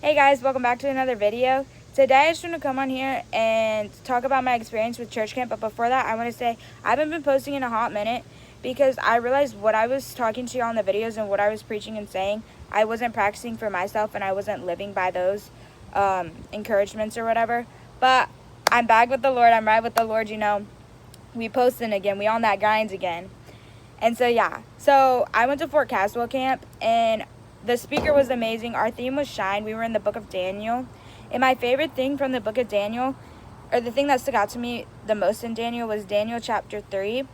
Hey guys, welcome back to another video. Today I just want to come on here and talk about my experience with church camp, but before that I want to say I haven't been posting in a hot minute because I realized what I was talking to you on the videos and what I was preaching and saying, I wasn't practicing for myself and I wasn't living by those encouragements or whatever. But I'm back with the Lord, I'm right with the Lord, we posting again, we on that grinds again. And so I went to Fort Caswell camp and the speaker was amazing. Our theme was shine. We were in the book of Daniel. And my favorite thing from the book of Daniel, or the thing that stuck out to me the most in Daniel, was Daniel chapter 3.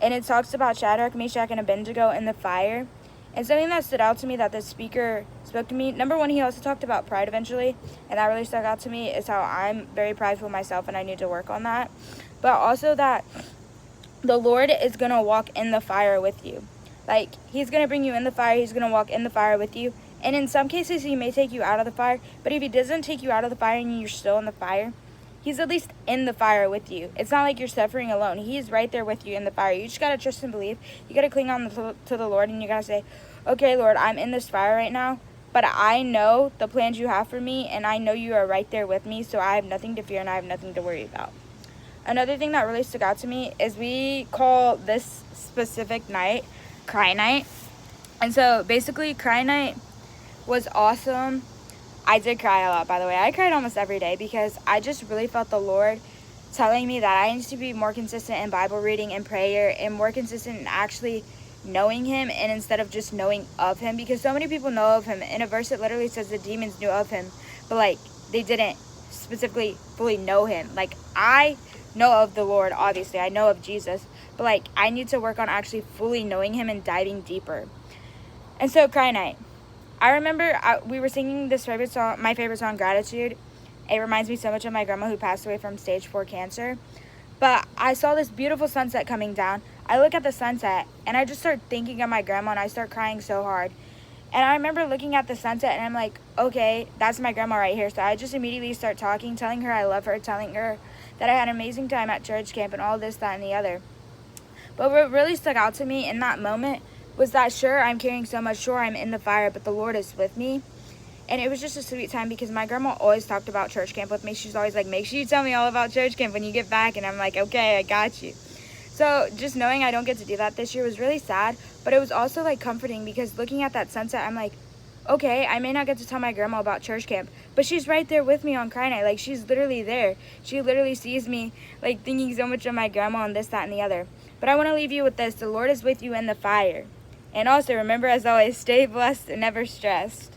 And it talks about Shadrach, Meshach, and Abednego in the fire. And something that stood out to me that the speaker spoke to me, number one, he also talked about pride eventually. And that really stuck out to me is how I'm very prideful myself and I need to work on that. But also that the Lord is going to walk in the fire with you. Like, he's going to bring you in the fire. He's going to walk in the fire with you. And in some cases, he may take you out of the fire. But if he doesn't take you out of the fire and you're still in the fire, he's at least in the fire with you. It's not like you're suffering alone. He's right there with you in the fire. You just got to trust and believe. You got to cling on to the Lord. And you got to say, okay, Lord, I'm in this fire right now. But I know the plans you have for me. And I know you are right there with me. So I have nothing to fear and I have nothing to worry about. Another thing that really stuck out to me is we call this specific night Cry Night. And so basically Cry Night was awesome. I did cry a lot, by the way. I cried almost every day because I just really felt the Lord telling me that I need to be more consistent in Bible reading and prayer and more consistent in actually knowing him and instead of just knowing of him, because so many people know of him. In a verse it literally says the demons knew of him, but like they didn't specifically fully know him. Like, I know of the Lord, obviously I know of Jesus, but like I need to work on actually fully knowing him and diving deeper. And so Cry Night, I remember we were singing this favorite song, my favorite song, Gratitude. It reminds me so much of my grandma who passed away from stage 4 cancer. But I saw this beautiful sunset coming down. I look at the sunset and I just start thinking of my grandma and I start crying so hard. And I remember looking at the sunset and I'm like, okay, that's my grandma right here. So I just immediately start talking, telling her I love her, telling her that I had an amazing time at church camp and all this, that, and the other. But what really stuck out to me in that moment was that sure, I'm carrying so much, sure, I'm in the fire, but the Lord is with me. And it was just a sweet time because my grandma always talked about church camp with me. She's always like, make sure you tell me all about church camp when you get back. And I'm like, okay, I got you. So just knowing I don't get to do that this year was really sad, but it was also like comforting because looking at that sunset, I'm like, okay, I may not get to tell my grandma about church camp, but she's right there with me on Cry Night. Like, she's literally there. She literally sees me, like, thinking so much of my grandma and this, that, and the other. But I want to leave you with this. The Lord is with you in the fire. And also, remember, as always, stay blessed and never stressed.